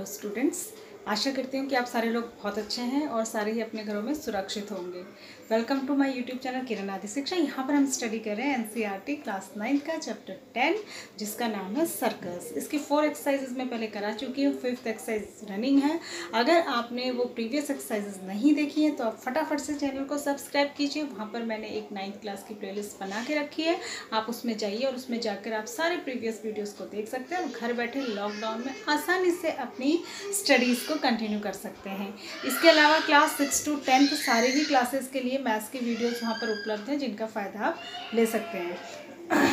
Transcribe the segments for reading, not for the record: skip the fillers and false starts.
Hello students, आशा करती हूँ कि आप सारे लोग बहुत अच्छे हैं और सारे ही अपने घरों में सुरक्षित होंगे। Welcome to my YouTube channel Kiran Aadi Shiksha. यहाँ पर हम स्टडी कर रहे हैं एनसीईआरटी क्लास 9 का चैप्टर 10 जिसका नाम है सर्कस। इसकी 4 एक्सरसाइजेज मैं पहले करा चुकी हूँ, 5th एक्सरसाइज रनिंग है। अगर आपने वो प्रीवियस एक्सरसाइजेज नहीं देखी हैं तो आप फटाफट से चैनल को सब्सक्राइब कीजिए। वहाँ पर मैंने एक 9th क्लास की प्लेलिस्ट बना के रखी है, आप उसमें जाइए और उसमें जाकर आप सारे प्रीवियस वीडियोज़ को देख सकते हैं और घर बैठे लॉकडाउन में आसानी से अपनी स्टडीज़ को कंटिन्यू कर सकते हैं। इसके अलावा क्लास 6 to 10 सारे ही क्लासेस के लिए मैथ्स की वीडियोस वहाँ पर उपलब्ध हैं जिनका फ़ायदा आप ले सकते हैं।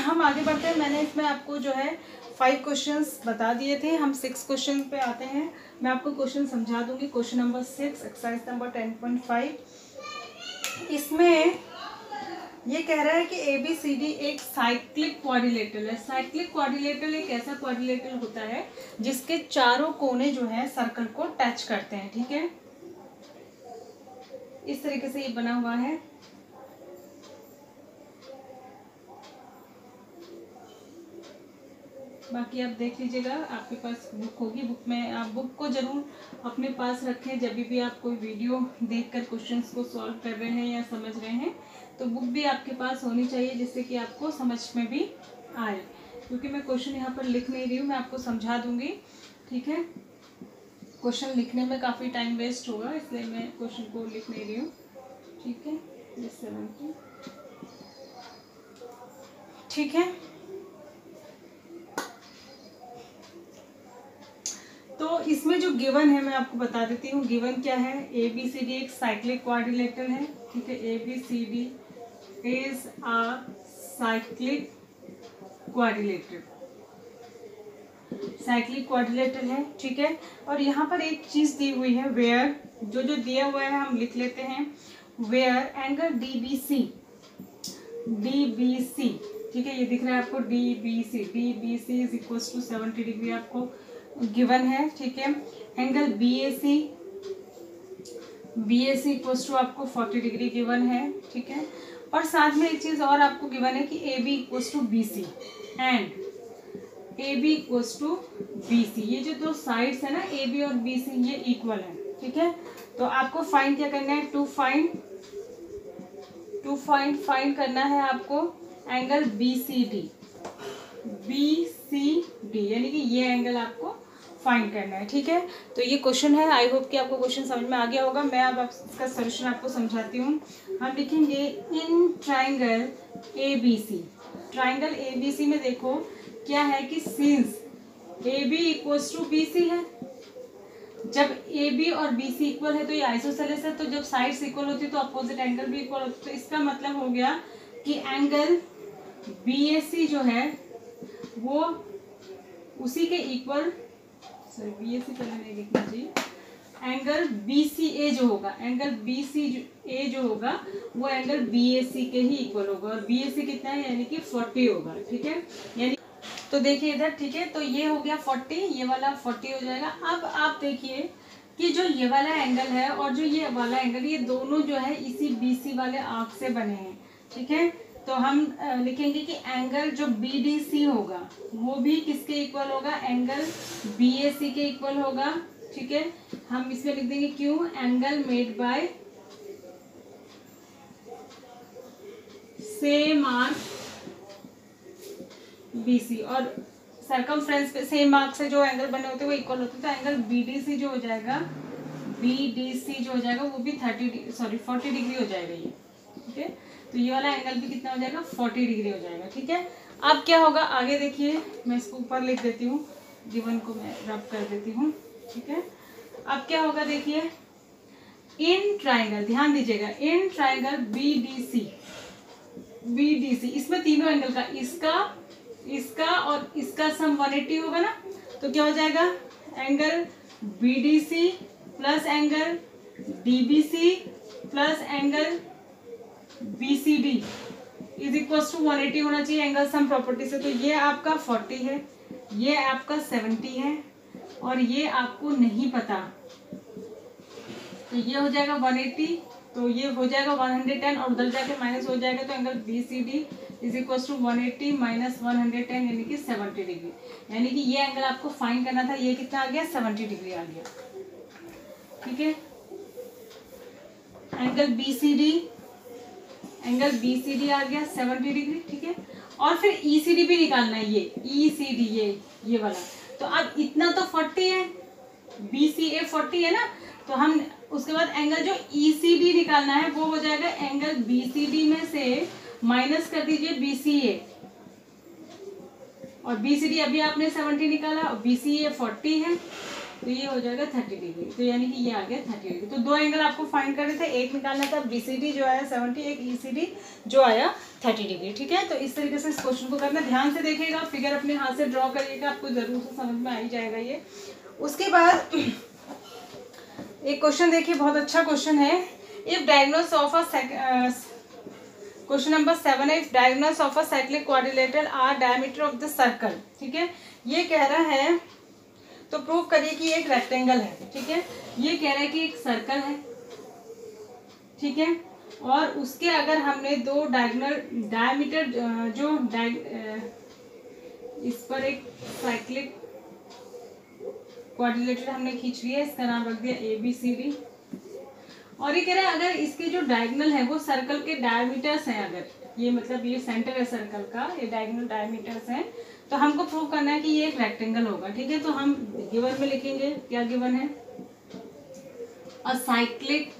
हम आगे बढ़ते हैं। मैंने इसमें आपको जो है 5 क्वेश्चंस बता दिए थे। हम 6 क्वेश्चन पे आते हैं। मैं आपको क्वेश्चन समझा दूंगी। Question number 6 exercise number 10.5। इसमें ये कह रहा है कि ABCD एक साइक्लिक क्वाड्रिलेटरल है। साइक्लिक क्वाड्रिलेटरल एक ऐसा क्वाड्रिलेटरल होता है जिसके चारों कोने जो है सर्कल को टच करते हैं। ठीक है, इस तरीके से ये बना हुआ है। बाकी आप देख लीजिएगा, आपके पास बुक होगी, बुक में आप बुक को जरूर अपने पास रखें। जब भी आप कोई वीडियो देखकर क्वेश्चंस को सॉल्व कर रहे हैं या समझ रहे हैं तो बुक भी आपके पास होनी चाहिए जिससे कि आपको समझ में भी आए। क्योंकि मैं क्वेश्चन यहाँ पर लिख नहीं रही हूँ, मैं आपको समझा दूंगी। ठीक है, क्वेश्चन लिखने में काफ़ी टाइम वेस्ट होगा इसलिए मैं क्वेश्चन को लिख नहीं रही हूँ। ठीक है, 70। ठीक है, तो इसमें जो गिवन है मैं आपको बता देती हूँ। गिवन क्या है? ABCD एक साइक्लिक क्वाड्रिलेटरल है। ठीक है, ABCD is a cyclic quadrilateral, cyclic quadrilateral है। ठीक है, और यहाँ पर एक चीज दी हुई है, वेयर, जो जो दिया हुआ है हम लिख लेते हैं। वेयर एंगल DBC, ठीक है, ये दिख रहा है आपको DBC is equal to 70 degree आपको गिवन है। ठीक है, एंगल BAC इक्वल टू आपको 40 डिग्री गिवन है। ठीक है, और साथ में एक चीज और आपको गिवन है कि AB equal to BC and AB equal to BC। ये जो दो साइड्स है ना AB और BC, ये इक्वल है। ठीक है, तो आपको फाइंड क्या करना है? टू फाइंड करना है आपको एंगल BCD, यानी कि ये एंगल आपको फाइंड करना है। ठीक है, तो ये क्वेश्चन है। आई होप कि आपको क्वेश्चन समझ में आ गया होगा। मैं अब इसका सॉल्यूशन आपको समझाती हूँ। हम लिखेंगे इन ट्राइंगल ABC में देखो क्या है कि since AB equals to BC है, जब AB और BC इक्वल है तो ये आइसोसेलेस है, तो जब साइड्स इक्वल होती है तो अपोजिट एंगल भी इक्वल होती है। तो इसका मतलब हो गया कि एंगल BAC जो है वो उसी के इक्वल, सॉरी BAC पहले नहीं लिखना चाहिए, एंगल BCA जो होगा, एंगल BCA जो होगा वो एंगल BAC के ही इक्वल होगा। और BAC कितना है? यानी कि 40 होगा। ठीक है, यानी तो देखिए इधर। ठीक है, तो ये हो गया 40, ये वाला 40 हो जाएगा। अब आप देखिए कि जो ये वाला एंगल है और जो ये वाला एंगल, ये दोनों जो है इसी BC वाले आर्क से बने हैं। ठीक है, तो हम लिखेंगे कि एंगल जो BDC होगा वो भी किसके इक्वल होगा? एंगल BAC के इक्वल होगा। ठीक है, हम इसमें लिख देंगे क्यों? Angle made bye same arc BC, और सर्कमफ्रेंस पे सेम आर्क से जो एंगल बने होते हैं वो इक्वल होते हैं। तो एंगल BDC जो हो जाएगा वो भी 40 डिग्री हो जाएगा ये। ठीक है, तो ये वाला एंगल भी कितना हो जाएगा? 40 डिग्री हो जाएगा। ठीक है, अब क्या होगा आगे देखिए, मैं इसको ऊपर लिख देती हूँ, गिवन को मैं रब कर देती हूँ। ठीक है, अब क्या होगा देखिए, इन ट्राइंगल, ध्यान दीजिएगा, इन ट्राइंगल BDC, इसमें तीनों एंगल का, इसका और इसका सम 180 होगा ना, तो क्या हो जाएगा? Angle BDC plus angle DBC plus angle BCD is equal to 180 होना चाहिए एंगल सम प्रॉपर्टी से। तो ये आपका 40 है, ये आपका 70 है और ये आपको नहीं पता, तो ये हो जाएगा 180, तो ये हो जाएगा 110 और उधर जाके माइनस हो जाएगा, तो angle BCD is equal to 180 minus 110 यानी कि 70 डिग्री। यानी कि ये एंगल आपको फाइंड करना था, ये कितना आ गया 70 डिग्री आ गया। ठीक है, एंगल BCD आ गया 70 डिग्री। ठीक है, और फिर ECD भी निकालना है, ये ECD ये वाला। तो अब इतना तो 40 है, BCA 40 है ना, तो हम उसके बाद एंगल जो ECD निकालना है वो हो जाएगा एंगल BCD में से माइनस कर दीजिए BCA, और BCD अभी आपने 70 निकाला और BCA 40 है, तो ये हो जाएगा 30 डिग्री। तो यानी कि ये आ गया 30 डिग्री। तो दो एंगल आपको फाइंड करने थे, एक निकालना था BCD जो आया 70, एक ECD जो आया 30 डिग्री। ठीक है, तो इस तरीके से इस क्वेश्चन को करना, ध्यान से देखिएगा, फिगर अपने हाथ से ड्रॉ करिएगा, आपको जरूर से समझ में आ ही जाएगा ये। उसके बाद एक क्वेश्चन देखिए, बहुत अच्छा क्वेश्चन है। If diagonals of a question number 7 है, if diagonals of a cyclic quadrilateral are diameter of the circle. ठीक है, ये कह रहा है तो प्रूव करिए कि एक रेक्टेंगल है। ठीक है, ये कह रहा है कि एक सर्कल है। ठीक है, और उसके अगर हमने दो डायगोनल डायमीटर जो इस पर एक साइक्लिक क्वाड्रिलेटरल हमने खींच लिया, इसका नाम रख दिया ABCD। और ये कह रहा है अगर इसके जो डायगोनल है वो सर्कल के डायमीटर्स हैं, अगर ये मतलब ये सेंटर है सर्कल का, ये डायगोनल डायमीटर्स हैं, तो हमको प्रूव करना है कि ये एक रेक्टेंगल होगा। ठीक है, तो हम गिवन में लिखेंगे, क्या गिवन है, अ cyclic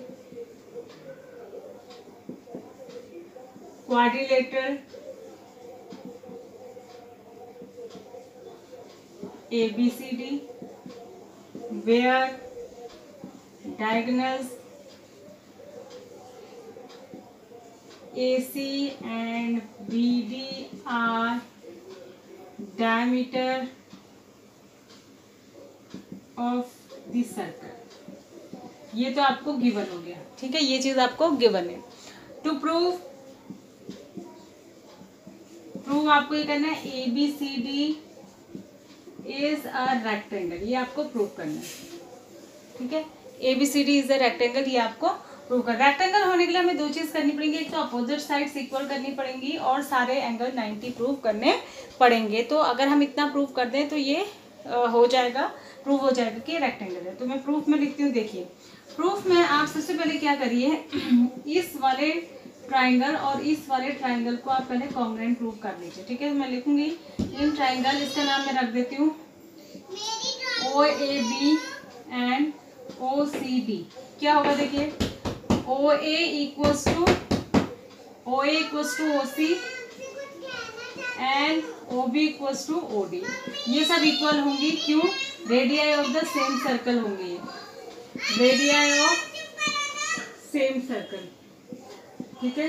quadrilateral ABCD where diagonals AC and BD are diameter of the circle। ये तो आपको गिवन हो गया। ठीक है, ये चीज आपको गिवन है। टू प्रूव आपको ये करना है ABCD इज अ रेक्टेंगल, ये आपको प्रूव करना है। ठीक है, ABCD इज अ रेक्टेंगल, ये आपको प्रूव कर। रेक्टेंगल होने के लिए हमें दो चीज करनी पड़ेंगी, एक तो अपोजिट साइड्स इक्वल करनी पड़ेंगी और सारे एंगल 90 प्रूव करने पड़ेंगे। तो अगर हम इतना प्रूव कर दें तो ये हो जाएगा, प्रूव हो जाएगा कि रेक्टेंगल है। तो मैं प्रूफ में लिखती हूँ। देखिए, प्रूफ में आप सबसे पहले क्या करिए, इस वाले ट्राइंगल और इस वाले ट्राइंगल को आप पहले कॉन्ग्रुएंट प्रूव कर लीजिए। ठीक है, तो मैं लिखूंगी इन ट्राइंगल, इसका नाम मैं रख देती हूँ OAB एंड OCD। क्या होगा देखिए, OA equals to OC and OB equals to OD। ये सब इक्वल होंगी, क्यों, radii of the same circle होंगी, रेडियाई ऑफ सेम सर्कल। ठीक है,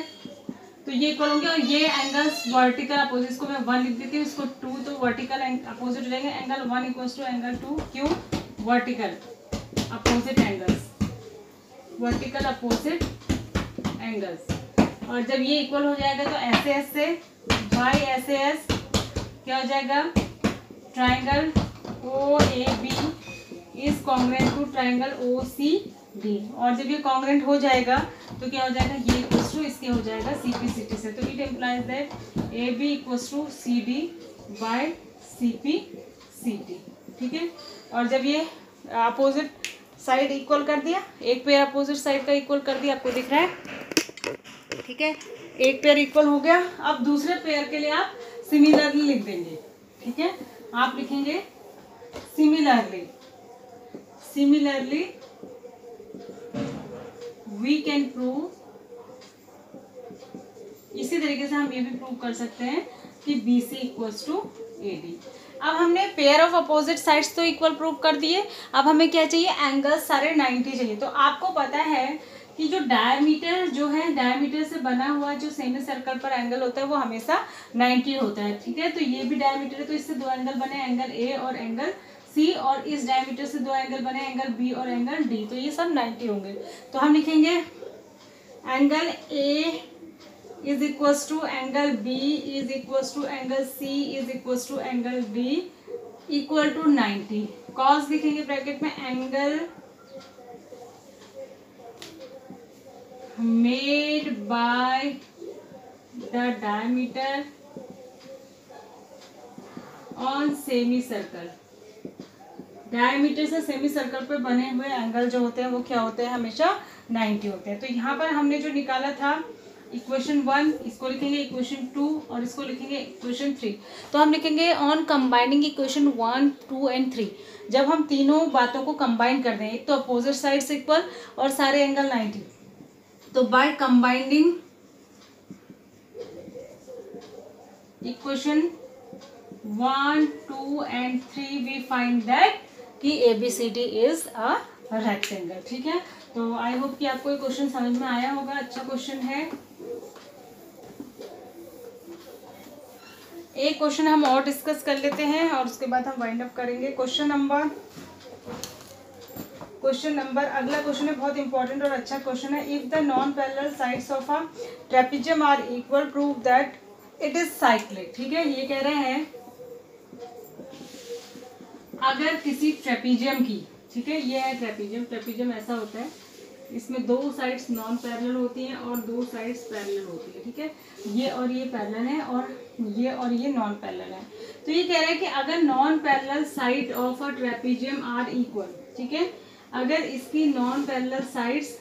तो ये इक्वल होंगे, और ये एंगल्स वर्टिकल अपोजिट, इसको मैं 1 लिख देती हूँ, इसको 2, तो वर्टिकल अपोजिट हो जाएंगे। एंगल 1 इक्वल्स टू एंगल 2, क्यों, vertical opposite angles, vertical opposite angles. और जब ये इक्वल हो जाएगा तो SAS से बाई SAS क्या हो जाएगा, triangle OAB is congruent to triangle OCD। और जब ये कॉन्ग्रुएंट हो जाएगा तो क्या हो जाएगा, ये इक्वल्स टू इसके हो जाएगा CPCT से। तो it implies that AB equals to CD by CPCT। ठीक है, और जब ये अपोजिट साइड इक्वल कर दिया, एक पेयर अपोजिट साइड का इक्वल कर दिया, आपको दिख रहा है। ठीक है, एक पेयर इक्वल हो गया। अब दूसरे पेयर के लिए आप सिमिलरली लिख देंगे। ठीक है, आप लिखेंगे सिमिलरली वी कैन प्रूव, इसी तरीके से हम ये भी प्रूव कर सकते हैं कि BC इक्वल्स टू AD। अब हमने पेयर ऑफ अपोजिट साइड्स तो इक्वल प्रूव कर दिए, अब हमें क्या चाहिए, एंगल्स सारे 90 चाहिए। तो आपको पता है कि जो डायमीटर जो है, डायमीटर से बना हुआ जो सेमी सर्कल पर एंगल होता है वो हमेशा 90 होता है। ठीक है, तो ये भी डायमीटर है, तो इससे दो एंगल बने, एंगल A और एंगल C, और इस डायमीटर से दो एंगल बने, एंगल B और एंगल D, तो ये सब 90 होंगे। तो हम लिखेंगे angle A is equals to angle B is equals to angle C is equals to angle D equal to 90। Cause लिखेंगे ब्रैकेट में, angle made by the diameter on semicircle, diameter से सेमी सर्कल पे बने हुए angle जो होते हैं वो क्या होते हैं, हमेशा 90 होते हैं। तो यहाँ पर हमने जो निकाला था इक्वेशन 1, इसको लिखेंगे इक्वेशन 2 और इसको लिखेंगे इक्वेशन 3। तो हम लिखेंगे ऑन कंबाइनिंग इक्वेशन 1, 2 एंड 3, जब हम तीनों बातों को कंबाइन कर दें, एक तो अपोजिट साइड्स इक्वल और सारे एंगल 90, तो by combining equation 1, 2 and 3 we find that कि ABCD इज अ रेक्टेंगल। ठीक है, तो आई होप कि आपको ये क्वेश्चन समझ में आया होगा, अच्छा क्वेश्चन है। एक क्वेश्चन हम और डिस्कस कर लेते हैं और उसके बाद हम वाइंड अप करेंगे। क्वेश्चन नंबर अगला क्वेश्चन है, बहुत इंपॉर्टेंट और अच्छा क्वेश्चन है। If the non parallel sides of a trapezium are equal prove that it is cyclic. ठीक है, ये कह रहे हैं अगर किसी ट्रेपेजियम की, ठीक है, ये है ट्रेपेजियम ऐसा होता है, इसमें दो साइड्स नॉन पैरेलल होती हैं और दो साइड्स पैरेलल होती है। ठीक है, ये और ये पैरेलल है और ये नॉन पैरेलल है। तो ये कह रहा है कि अगर non parallel side of a trapezium are equal, ठीक है, अगर इसकी नॉन पैरेलल साइड्स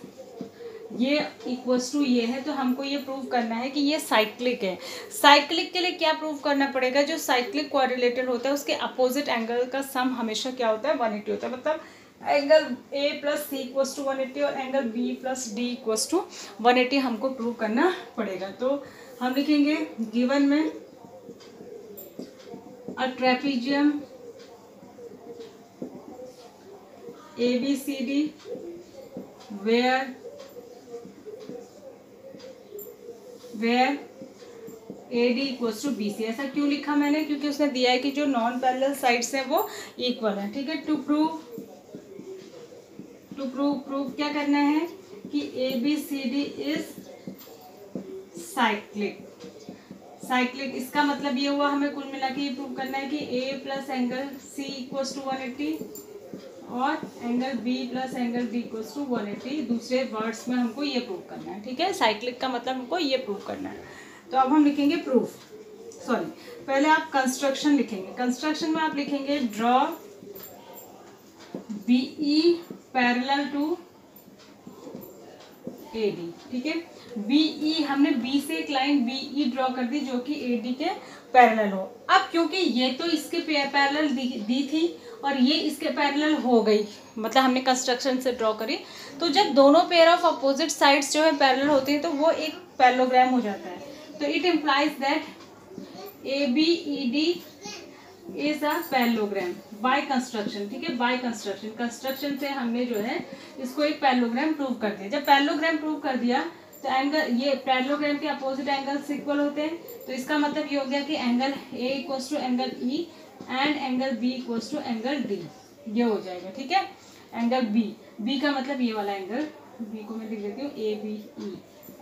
ये इक्वल्स टू ये है, तो हमको ये प्रूव करना है कि ये साइक्लिक है। साइक्लिक के लिए क्या प्रूव करना पड़ेगा, जो साइक्लिक कोरिलेटेड होता है उसके अपोजिट एंगल का सम हमेशा क्या होता है, 180 होता है। मतलब angle A plus C equals to 180 और angle B plus D equals to 180 हमको प्रूव करना पड़ेगा। तो हम लिखेंगे गिवन में a trapezium ABCD where AD equals to BC। ऐसा क्यों लिखा मैंने, क्योंकि उसने दिया है कि जो नॉन पैरेलल साइड्स हैं वो इक्वल है। ठीक है, टू प्रूव क्या करना है कि ABCD इज साइक्लिक। इसका मतलब ये हुआ हमें कुल मिला के ये प्रूव करना है कि A plus angle C equals to 180 और angle B plus angle D equals to 180। दूसरे वर्ड्स में हमको ये प्रूव करना है। ठीक है, साइक्लिक का मतलब हमको ये प्रूव करना है। तो अब हम लिखेंगे पहले आप कंस्ट्रक्शन लिखेंगे। कंस्ट्रक्शन में आप लिखेंगे draw BE parallel to AD। ठीक है, BE हमने B से एक लाइन BE ड्रॉ कर दी जो कि AD के पैरेलल हो। अब क्योंकि ये तो इसके पैरेलल दी थी और ये इसके पैरेलल हो गई, मतलब हमने कंस्ट्रक्शन से ड्रॉ करी, तो जब दोनों पेयर ऑफ अपोजिट साइड्स जो है पैरेलल होती हैं तो वो एक पैरेललोग्राम हो जाता है। तो it implies that ABED is a parallelogram by construction. ठीक है, बाय कंस्ट्रक्शन से हमने जो है इसको एक पैरेललोग्राम प्रूव कर दिया। जब पैरेललोग्राम प्रूव कर दिया तो एंगल, ये पैरेललोग्राम के अपोजिट एंगल्स इक्वल होते हैं, तो इसका मतलब ये हो गया कि angle A equals to angle E and angle B equals to angle D, ये हो जाएगा। ठीक है, एंगल B का मतलब ये वाला एंगल, B को मैं लिख देती हूँ ABE,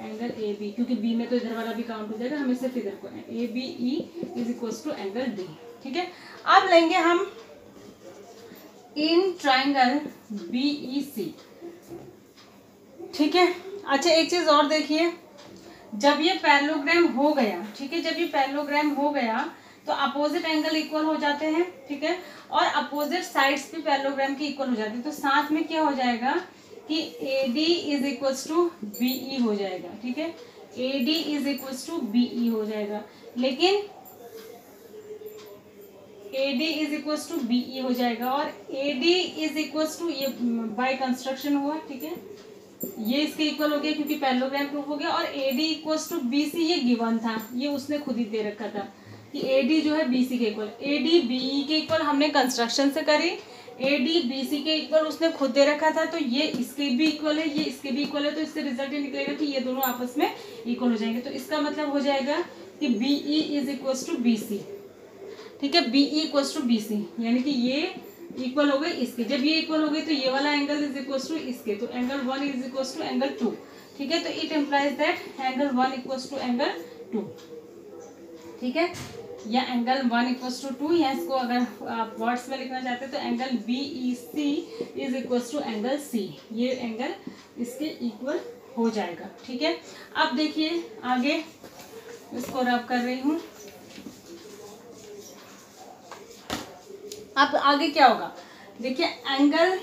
एंगल AB, क्योंकि B में तो इधर वाला भी काउंट हो जाएगा, हमें सिर्फ इधर को ABE is equals to angle D। ठीक है, अब लेंगे हम इन ट्राइंगल BEC। ठीक है, अच्छा एक चीज और देखिए, जब ये पैरेललोग्राम हो गया, ठीक है, जब ये पैरेललोग्राम हो गया तो अपोजिट एंगल इक्वल हो जाते हैं। ठीक है, और अपोजिट साइड्स भी पैरेललोग्राम के इक्वल हो जाते हैं, तो साथ में क्या हो जाएगा कि AD is equals to BE हो जाएगा। ठीक है, AD is equals to BE हो जाएगा, लेकिन AD is equals to BE हो जाएगा और AD इज इक्वल्स टू, ये बाय कंस्ट्रक्शन हुआ। ठीक है, ये इसके इक्वल हो गया क्योंकि पैरेललोग्राम प्रूफ हो गया, और AD इक्वल्स टू BC ये गिवन था, ये उसने खुद ही दे रखा था कि AD जो है BC के इक्वल, AD BE के इक्वल हमने कंस्ट्रक्शन से करी, AD BC के इक्वल उसने खुद दे रखा था, तो ये इसके भी इक्वल है, ये इसके भी इक्वल है, तो इससे रिजल्ट ये निकलेगा कि ये दोनों आपस में इक्वल हो जाएंगे। तो इसका मतलब हो जाएगा कि BE is equals to BC। ठीक है, BE इक्वल्स टू BC, यानी कि ये इक्वल हो गई इसके। जब ये इक्वल हो गई तो ये वाला एंगल इज इक्वल्स टू इसके, तो angle 1 is equals to angle 2। ठीक है, तो it implies that angle 1 equals to angle 2। ठीक है, या एंगल 1 इक्वल्स टू 2, या इसको अगर आप वर्ड्स में लिखना चाहते हैं तो angle BEC is equals to angle C, ये एंगल इसके इक्वल हो जाएगा। ठीक है, अब देखिए आगे इसको रब कर रही हूँ। अब आगे क्या होगा, देखिए angle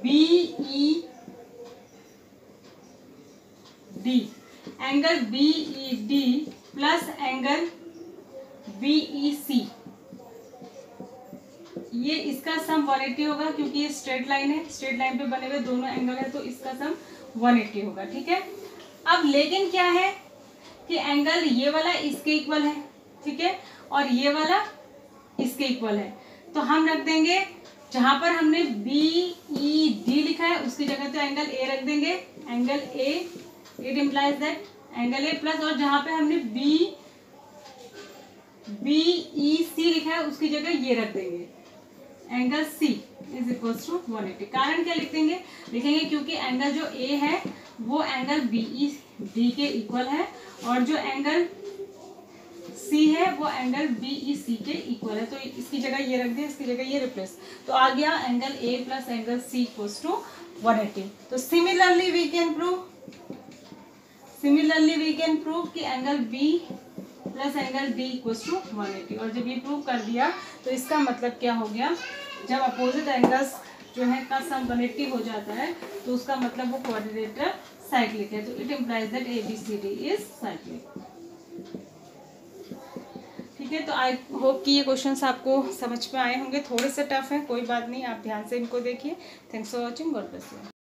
BED, angle BED plus angle BEC, ये इसका सम 180 होगा क्योंकि ये स्ट्रेट लाइन है, स्ट्रेट लाइन पे बने हुए दोनों एंगल है तो इसका सम 180 होगा। ठीक है, अब लेकिन क्या है कि एंगल ये वाला इसके इक्वल है, ठीक है, और ये वाला इसके इक्वल है, तो हम रख देंगे जहां पर हमने BED लिखा है उसकी जगह तो एंगल A रख देंगे, angle A, it implies that angle A plus, और जहां पे हमने BEC लिखा है उसकी जगह ये रख देंगे, angle C is equal to 180। कारण क्या लिखेंगे, क्योंकि एंगल जो A है वो एंगल BED के इक्वल है और जो एंगल C है वो एंगल BEC के इक्वल है, तो इसकी जगह ये रख दिया, इसकी जगह ये रिप्लेस, तो आ गया angle A plus angle C equals to 180। तो सिमिलरली वी कैन प्रूव कि angle B plus angle D equals to 180, और जब ये प्रूव कर दिया तो इसका मतलब क्या हो गया, जब अपोजिट एंगल्स जो है का सम 180 हो जाता है तो उसका मतलब वो क्वाड्रिलेटरल साइक्लिक है, तो it implies that ABCD is cyclic. ठीक है, तो आई होप कि ये क्वेश्चंस आपको समझ में आए होंगे, थोड़े से टफ हैं, कोई बात नहीं, आप ध्यान से इनको देखिए। Thanks for watching, God bless you.